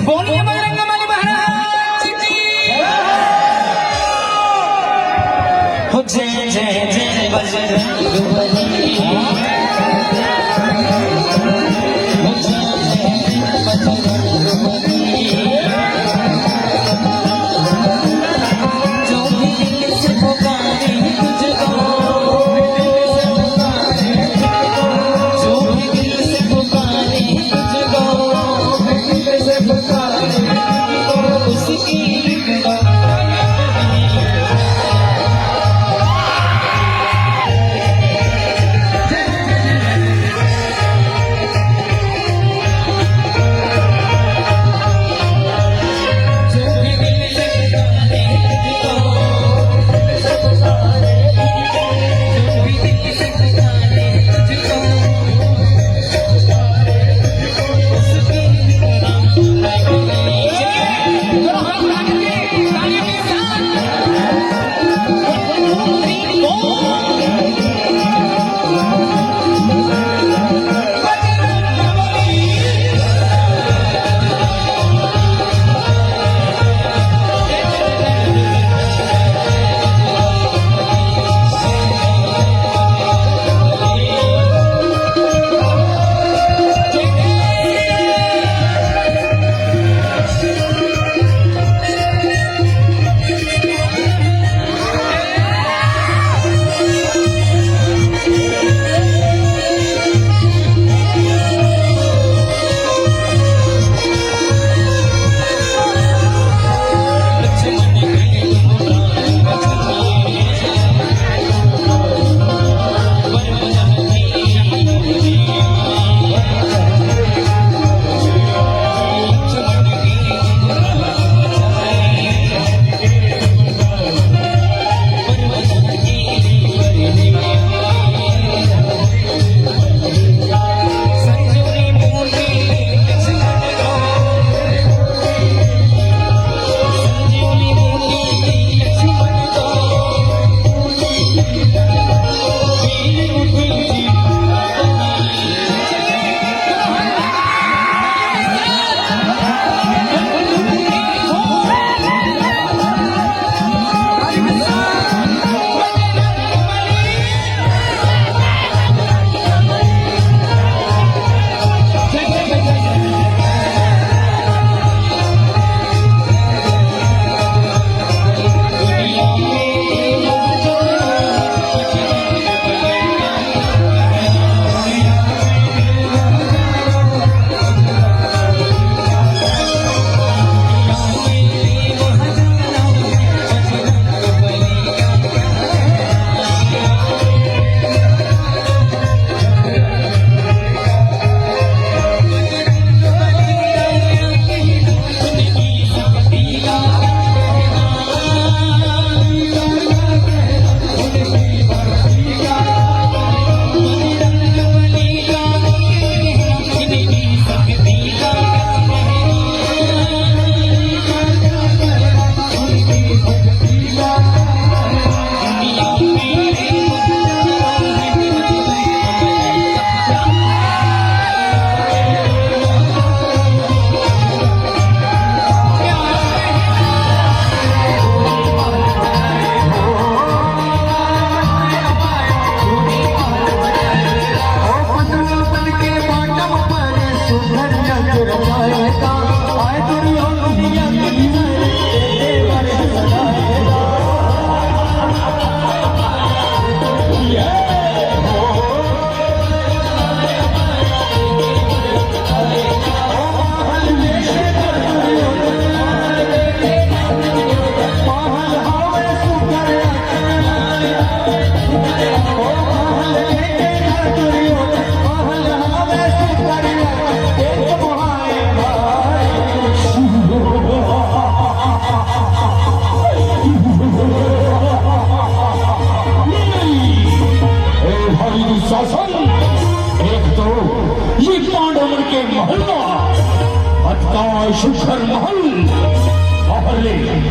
बोलिए बजरंग बली महाराज की हो जय जय जय बजरंग बली Bye.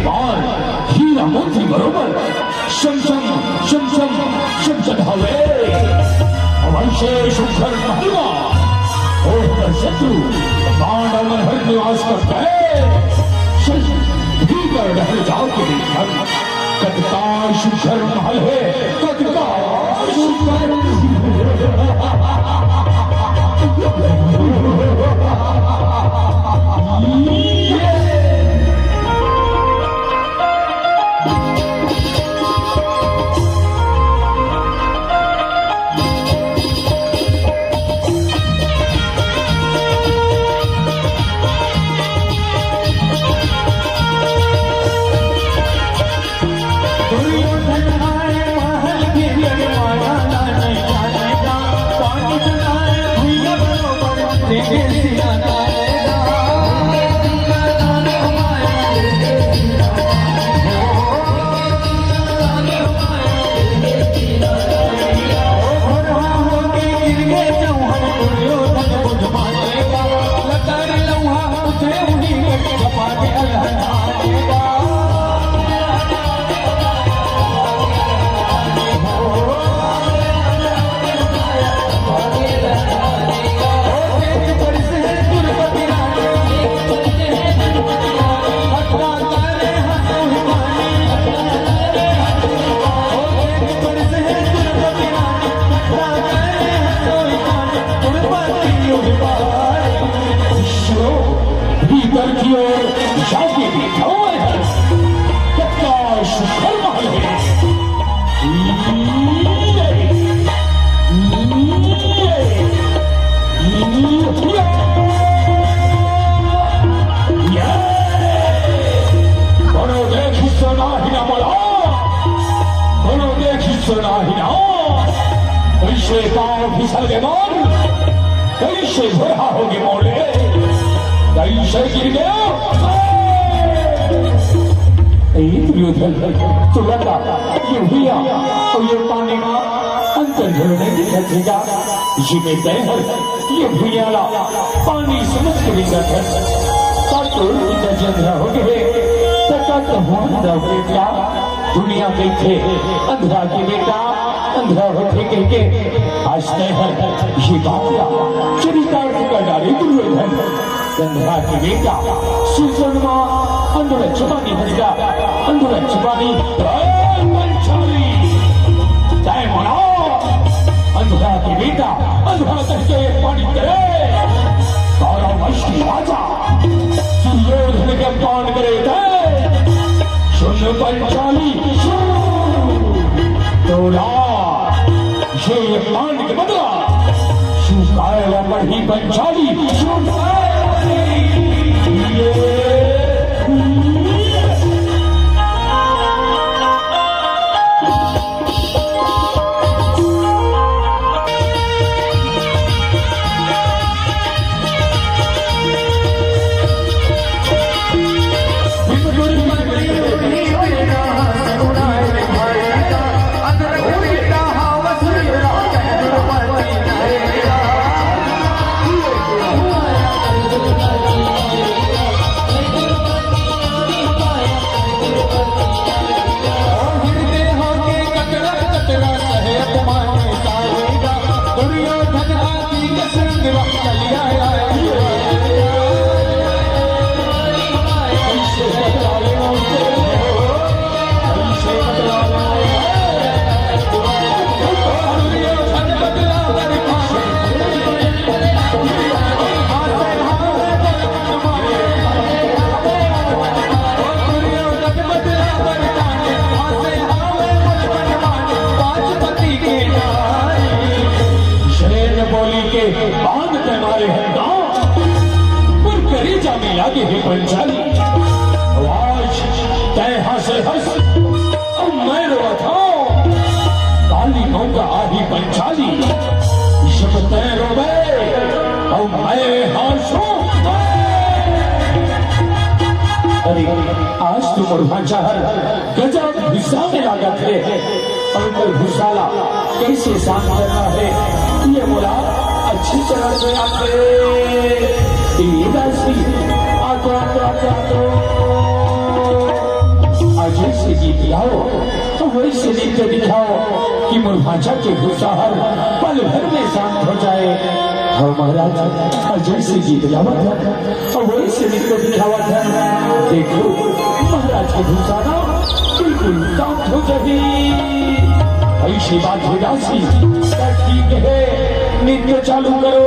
बार हीरा मोती बरोबर शमशम शमशम शमशम हवे अवश्य शुभर महलवा और शत्रु बाण अमर हर निवास करता है भीतर रह जाओ के भीतर कटका शुभर महल है कटका शुभर फिसल के मोर कैसे भरा होगी मोले कैसे गिर गया तुलंगा ये भैया और ये पानी में अंतर झरने की घटेगा इसी में तय है ये भैया पानी समझ के भी है चंद्र हो गए बेटा दुनिया के थे अंधरा के बेटा अंधरा होते के हंसते हैं ये बात चरितार्थ का डाले दुर्योधन अंधरा के बेटा सुजन्मा अंधरा छुपानी भजगा अंधरा छुपानी पंचाली जय मना अंधरा के बेटा अंधरा करके पानी करे कौरव वंश की राजा दुर्योधन के पान करे सुन पंचाली तोड़ा ये पान के बदला सुखाया पढ़ी पंचाली आगे ही पंचाली आज तय हंस हंस अब मैं रोआ था काली होगा आही पंचाली जब तय रोवे अब मैं हंसू अरे आज तो मुर्गा चाहर गजब हिस्सा में लागत है और कोई भूसाला कैसे शांत करना है ये बोला अच्छी तरह से आते आतो वैसे गीत गाओ, वैसे नृत्य दिखाओ कि मुरभाचा के गुस्साहर पल भर में शांत हो जाए। हाँ महाराज, जैसे गीत गावा था वैसे नृत्य दिखावा था। देखो महाराज के गुस्साना बिल्कुल शांत हो जाए। ऐसी बात है दासी, ठीक है, नृत्य चालू करो।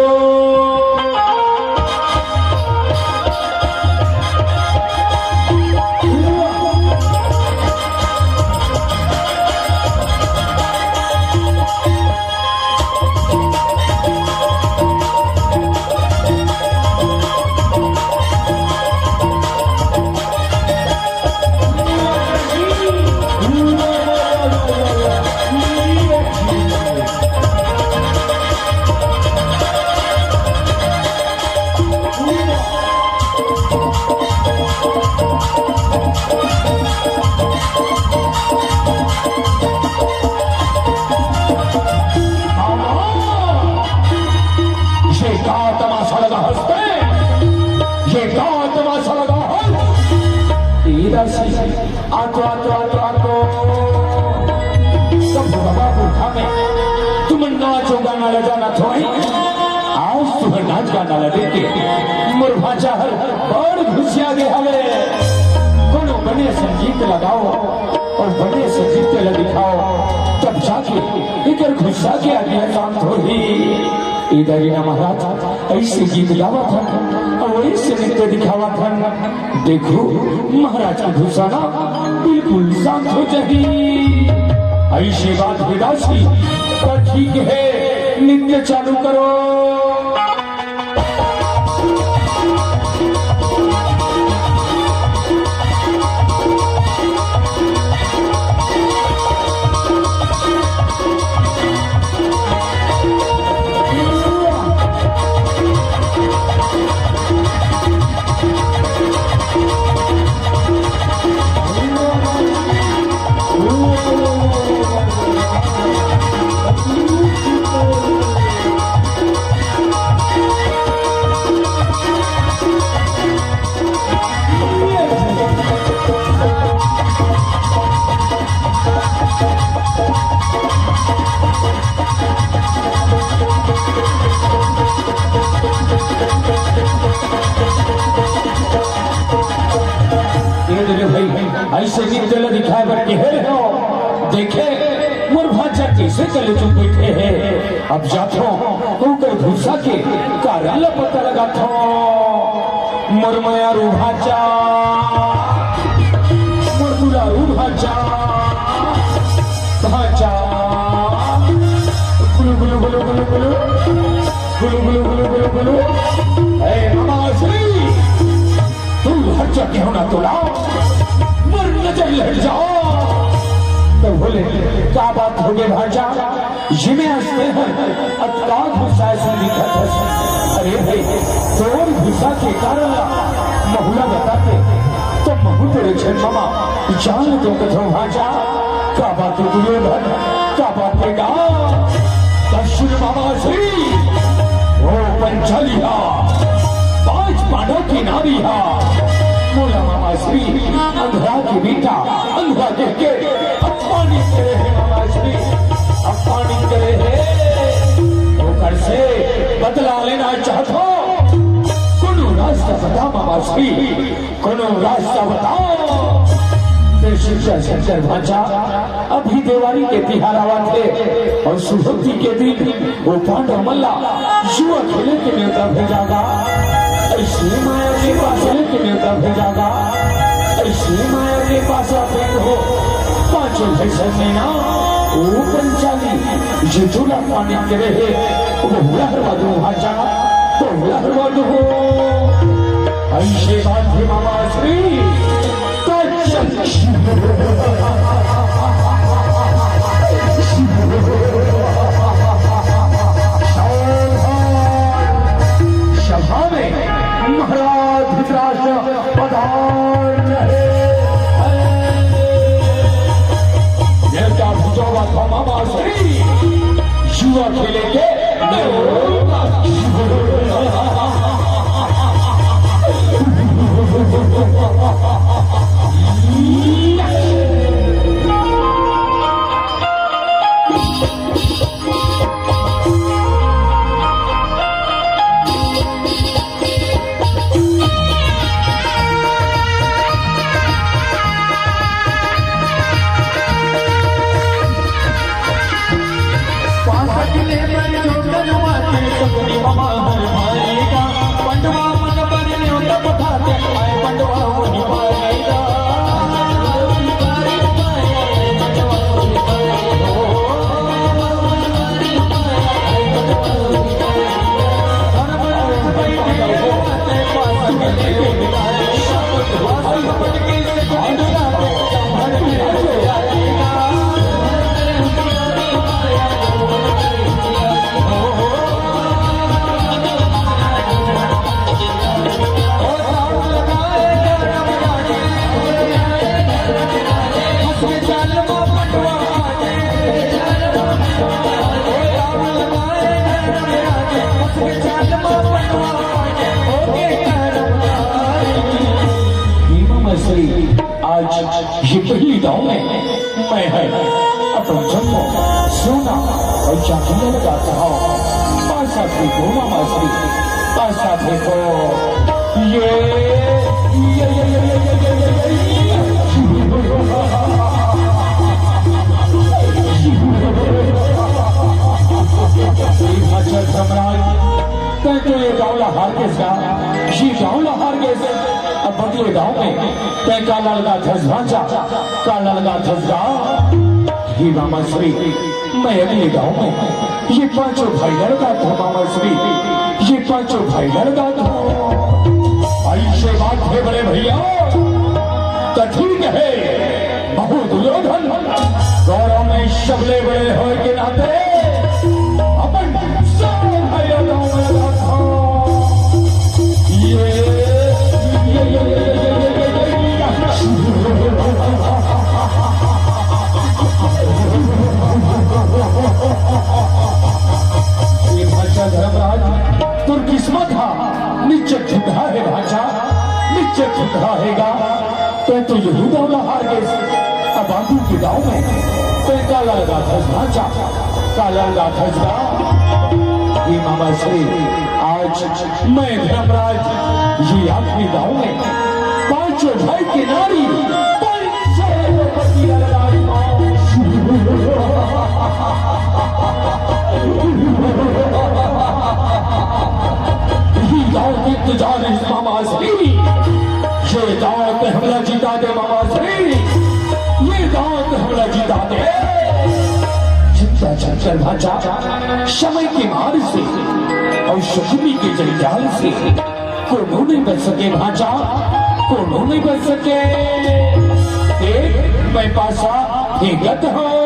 आतो आतो आतो आतो सब बाबा बुढ़ा में तुम नाचो गाना लजाना थोड़ी। आज तुम्हें नाच गाना लगे के मुरभाचा हर और घुसिया गए हवे। कोनो बने संगीत लगाओ और बने से नृत्य दिखाओ, तब जाके इधर घुसा के आगे शांत होगी। इधर ही ना महाराज ऐसे गीत गावा था और ऐसे नृत्य दिखावा था। देखो महाराज का घुसाना बिल्कुल शांत हो जाएगी। ऐसी बात विदासी तो ठीक है, नृत्य चालू करो। ऐसे नृत्य दिखाए बैठे हो, देखे मुरभाचा कैसे चले चुप बैठे हैं। अब जातो होकर घुसा के कारण पता लगा था। मुरमया रूभाचा मुरगुला रूभाचा भाचा गुलु गुलु गुलु गुलु गुलु गुलु गुलु गुलु गुलु गुलु। ए मामाश्री, तू हट जाके होना तो लाओ, मर नजर लग जाओ। तो बोले क्या बात हो गई भाजा, जिमे हंसते हैं अतका गुस्सा ऐसा लिखा था। अरे भाई चोर गुस्सा के कारण महुला बताते तो महू तेरे छन मामा जान तो कथो भाजा। क्या बात है दुर्योधन, क्या बात है गा दक्षिण मामा श्री ओ पंचालिया 5 पांडव की नारिया। मोला मामा श्री अंधा की बेटा अंधा देख के अपमानित करे है। मामा श्री अपमानित करे है, होकर से बदला लेना चाहता। कोनो रास्ता बता मामा श्री, कोनो रास्ता बताओ। शंकर भाचा अभी दिवाली के तिहार आवा थे और सुभक्ति के दिन वो पांडव मल्ला जुआ खेले के न्योता भेजागा। ऐसे माया के पास के न्योता भेजागा। ऐसे माया के पास भेंट हो 5 पैसे में ना वो पंचाली जो चूल्हा पानी के रहे वो लहरवा दो भाचा, तो लहरवा दो। ऐसे बात है मामा श्री सभा में महाराज धृतराष्ट्र पधार रहे। देवता भुजोगा था मामा श्री जुआ खेलेंगे आज ये पहली गाँव में मैं है अपना जन्म सोना और चांदी लगाता हूँ। पासा थे को मामा श्री पासा थे को ये गाँव हार के साथ ये गाँव हार के अब बदले गाँव में तय काला लगा धसभाचा काला लगा धसगा ही मामा श्री मैं अगले गाँव में ये पांचों भाई लड़का था मामा श्री ये पांचों भाई लड़का था। ऐसे बात है बड़े भैया तो ठीक है बहु दुर्योधन गौरव में सबले बड़े हो के नाते अपन सब भाई गाँव में लगा था। धर्मराज तुर किस्मत था निश्चय झुका है भाषा निश्चय झुका हैगा तो यही दौला हार गए। अब आगू के गाँव में तो काला लगा भाषा काला लगा धसगा ये मामा श्री आज मैं धर्मराज ये आखिरी गाँव में पांचों भाई की नारी इंतजार है मामा श्री ये गाँव पे हमला जीता दे मामा श्री ये गाँव पे हमला जीता दे। चिंता चंचल भाषा समय के मार से और शकुनी के जंजाल से कोनो नहीं बच सके भाषा कोनो नहीं बच सके। एक मैं पासा फेंकत हूँ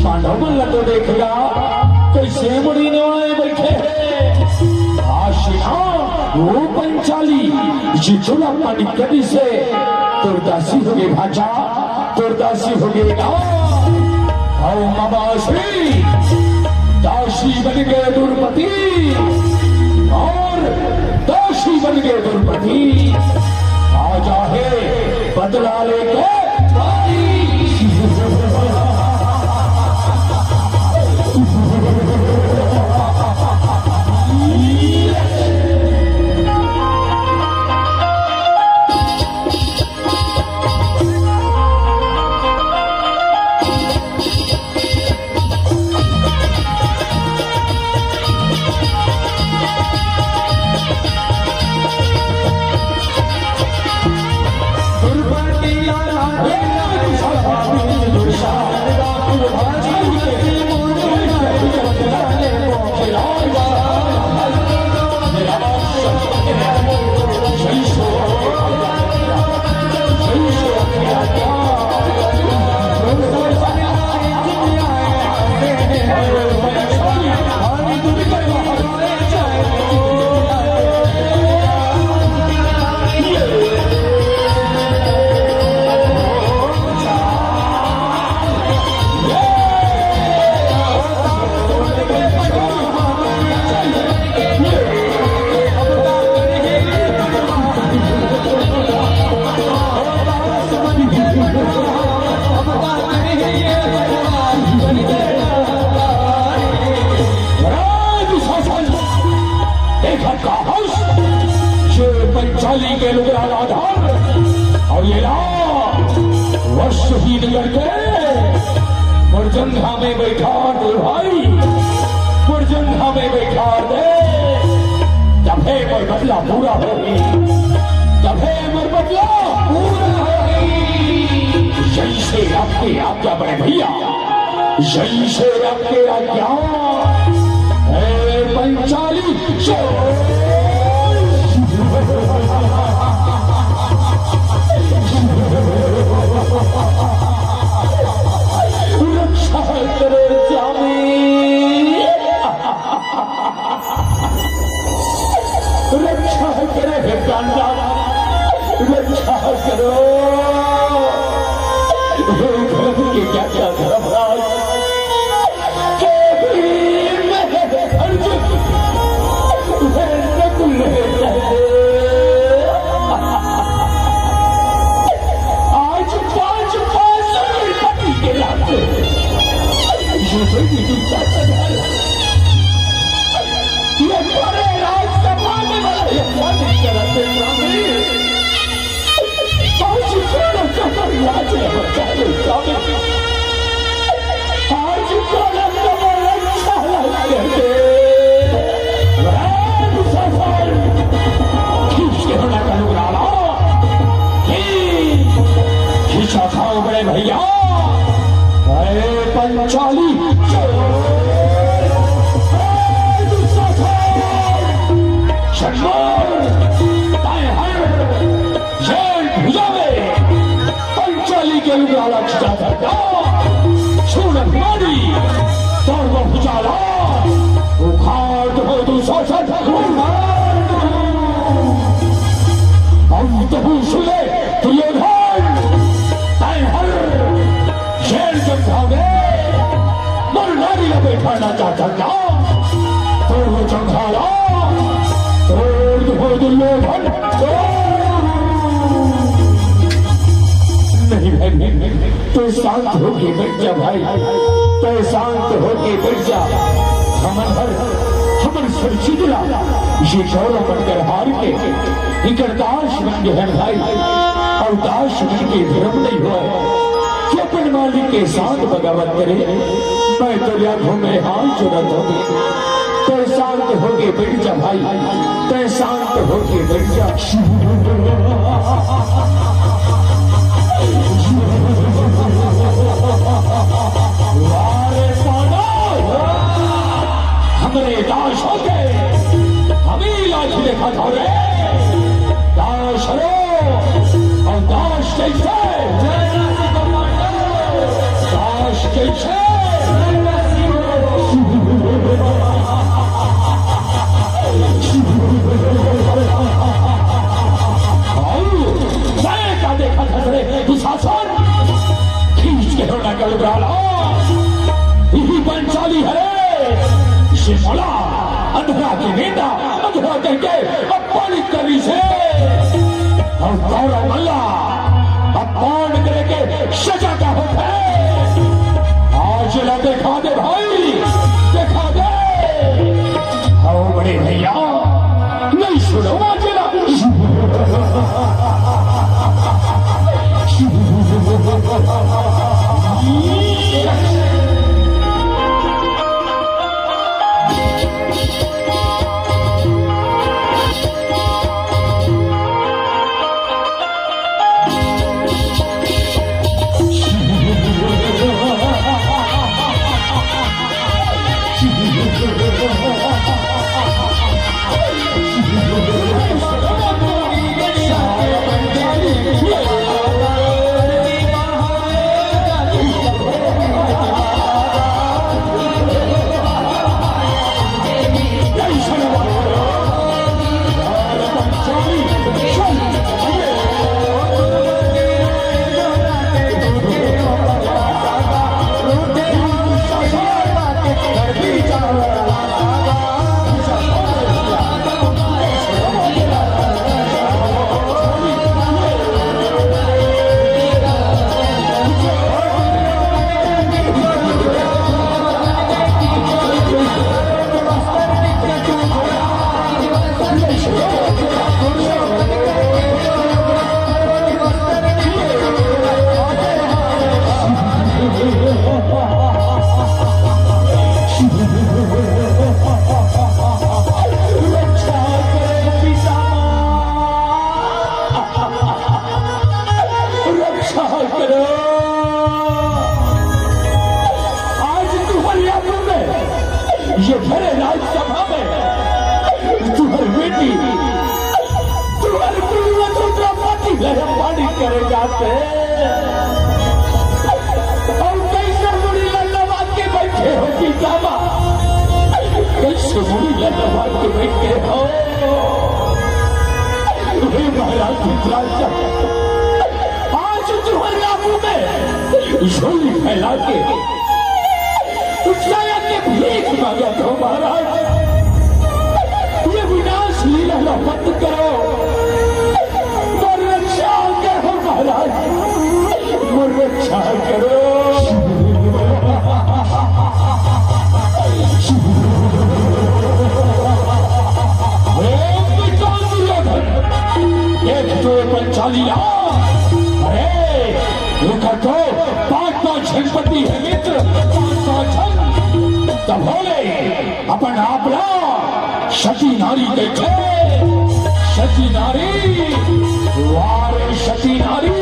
पांडव तो देखेगा कैसे मुड़ी नवाए बैठे हैं आशिया वो पंचाली जी चूल्हा पानी कभी से तुरदासी हो गई भाषा तुरदासी हो गई और मामा श्री दासी बन गए दुर्पति और दासी बन गए दुर्पति आजा है बदला लेके पंचाली के लोग आधार और ये वर्ष ही निकल के पुरजंघा में बैठा दे भाई पुरजंघा में बैठा दे जब है कोई बदला पूरा होगी जब है यहीं से आपके आज्ञा पंचाली रक्षा करे स्वामी, रक्षा करे कांडा, रक्षा करो के क्या क्या धर्मराज आज 5 पति के लाते ये बड़े राजसभा में वाला ये स्वामी करते स्वामी आज कौन कबर लाज है बचाए स्वामी आज कौन कबर अच्छा लगते खींचा खाओ बड़े भैया पंचाली पंचाली के उजाला खिंचा था सूरत मारी तौर को उजाला उखाड़ हो तू सोचा सुने दुर्योधन हर शेर चमकावे मर नारी का बैठाना चाहता था तो वो चमकाला तोड़ दुर्योधन नहीं भाई तो शांत होके बैठ जा भाई, तो शांत होके बैठ जा। हमर सुरक्षितला ये गौरव बनकर हार के इकर दास बन गए हैं भाई, और दास बन के धर्म नहीं हुआ कि अपन मालिक के साथ बगावत करे। मैं तो आंखों में हाथ जोड़त हूँ, तो शांत होके बैठ जा भाई, तो शांत होके बैठ जा। हमने दास हो गए, हमें लाठी देखा था रे दास रो और दास कैसे दास कैसे का देखा था रे दुशासन खींच के होना कल डाला यही पंचाली है से बोला अंधरा की नेता अंधरा कहके अपमानित करी से और गौरव मल्ला अपमान करके सजा का होता है। आज ला देखा दे भाई, देखा दे आओ बड़े भैया नहीं सुनो आज ला ये भरे राज्यसभा में तुम्हारी बेटी तुम्हारी द्रौपदी लहरपानी करे जाते और कैसे मुड़ी लल्लवा के बैठे हो कि जामा कैसे मुड़ी लल्लवा के बैठे हो हे महाराज विक्रांत आज तुम्हारे आंखों में झोली फैला के उछाया के भीख मांगा तो महाराज ये विनाश लीला मत करो और रक्षा करो महाराज और रक्षा करो पंचालिया अरे रुका तो पांच झनपति है मित्र पांच तब बोले अपन आपला सती नारी देखे सती नारी वारे सती नारी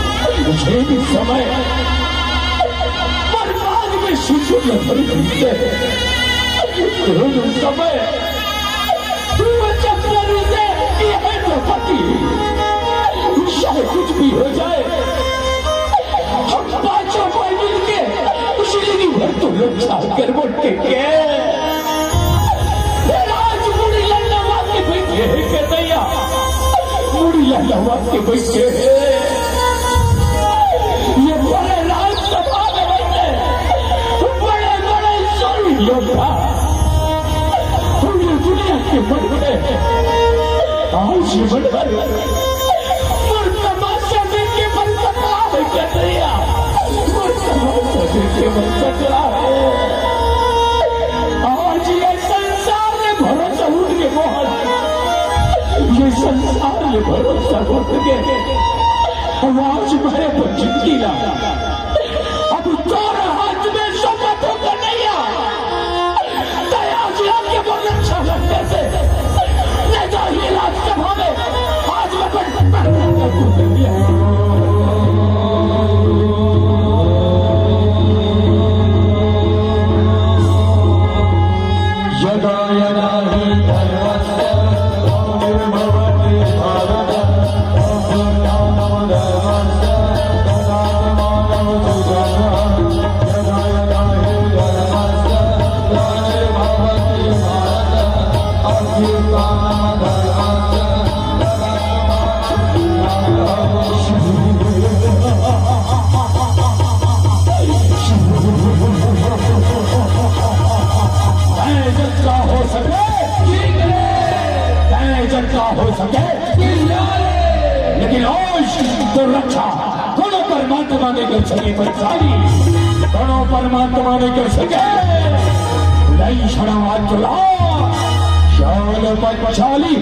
समय बर्बाद में शिशु समय द्रौपदी चाहे कुछ भी हो जाए हम पांचों भाई मिलके उसी जिंदगी भर तो रक्षा कर बोलते आज मुड़ी लल्लवा के बैठे है कन्हैया मुड़ी लल्लवा के बैठे है ये बड़े राज्यसभा में बैठे बड़े बड़े सोई योद्धा पूरी दुनिया के बड़े आज ये बढ़कर और तमाशा देखे बन सकता है कन्हैया और तमाशा देखे बन सकता है आज ये संसार में भरोसा उठ के मोहन ये संसार में भरोसा उठ के आज मेरे पर जिंदगी ला अब तोर हाथ में शपथ हो कन्हैया दया जिला के बहुत अच्छा लगते थे नहीं तो ये राज्यसभा में आज मैं यदा यदा ही धर्मस्य भवति भारत जटका हो सके जटका हो सके, लेकिन आज तो रक्षा दोनों परमात्मा ने कर सके पंचाली, दोनों परमात्मा ने कर सके नहीं क्षणवाद चला शाल पंचाली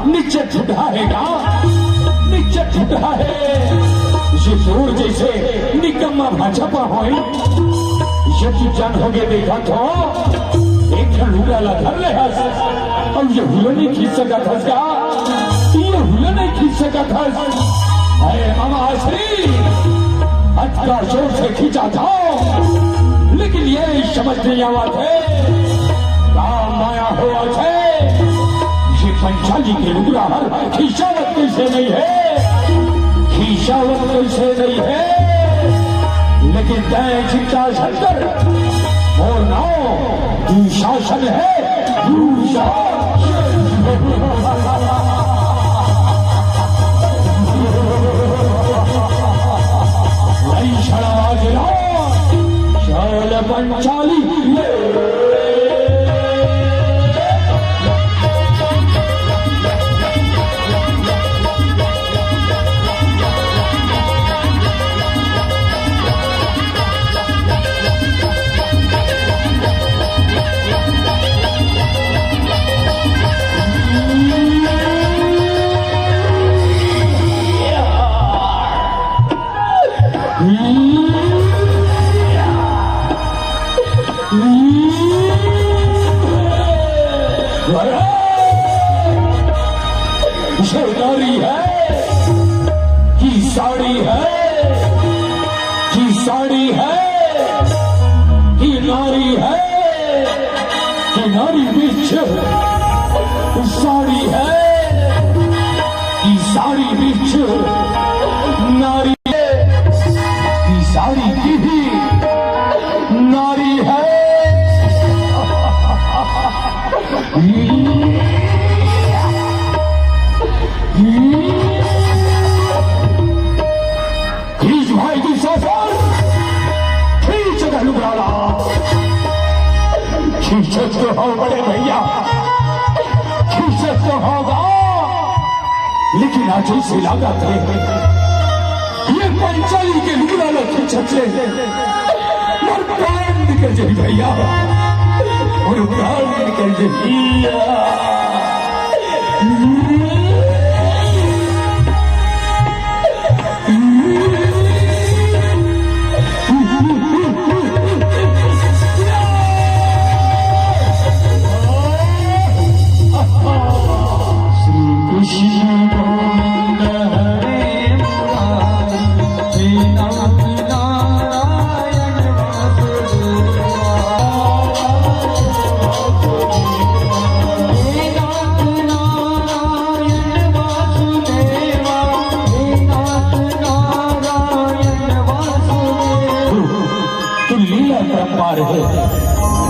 नीचे छुटाएगा, नीचे छुटा है ये दूर जैसे निकम्मा भाजपा हो यदि जन हो गए देखा तो एक लूड़ा धर ले और ये हुआ नहीं खींच सका था क्या, ये हुआ नहीं खींच सका था। अरे मामा श्री हथका जोर से खींचा था, लेकिन ये समझ नहीं आवा थे काम माया हुआ थे पंचाली के लुगड़ा खींचावत कैसे नहीं है, खींचावत कैसे नहीं है, लेकिन तय चिंता शंकर और नाव दुशासन है, शाल पंचाली नारी है कि साड़ी है, कि साड़ी है कि नारी है, कि नारी बीच साड़ी है, कि साड़ी बीच नारी है, कि साड़ी की भी नारी है। खींच भाई की सफर खींच लुगाड़ा, खींचत तो हो बड़े भैया, खींचत तो होगा, लेकिन आज से लागत है ये पंचाली के लुगाड़ा खींचत ले और प्राण निकल जाए भैया, और प्राण निकल जाए।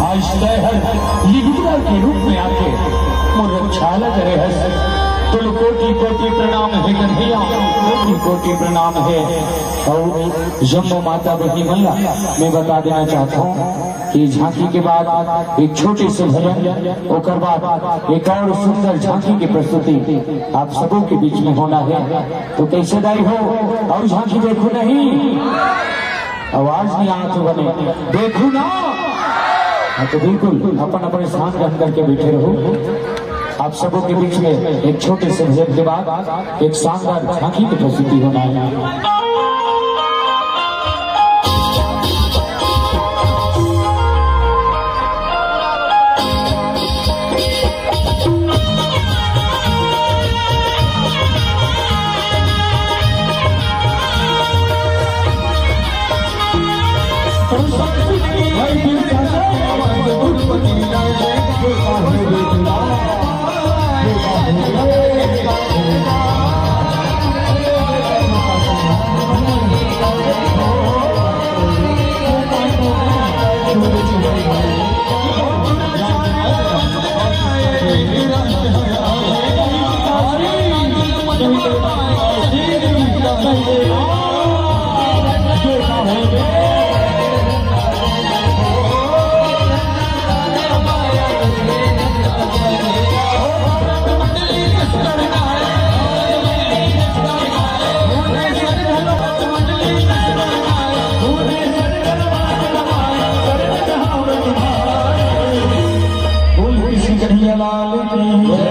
आज लिगुड़ा के रूप में आके मुरछाला करे है, तुल कोटि कोटि प्रणाम है कन्हैया, कोटि कोटि प्रणाम है। और जम्मू माता बहनी मैया मैं बता देना चाहता हूँ कि झांकी के बाद एक छोटे से भजन, ओकर बाद एक और सुंदर झांकी की प्रस्तुति आप सबों के बीच में होना है। तो कैसे दाई हो और झांकी देखो नहीं, आवाज नहीं आती बने देखो ना, तो बिल्कुल अपन अपने स्थान ग्रहण करके बैठे रहो। आप सबों के बीच में एक छोटे से भजन के बाद एक शानदार झांकी की प्रस्तुति होना है। भाई बोलो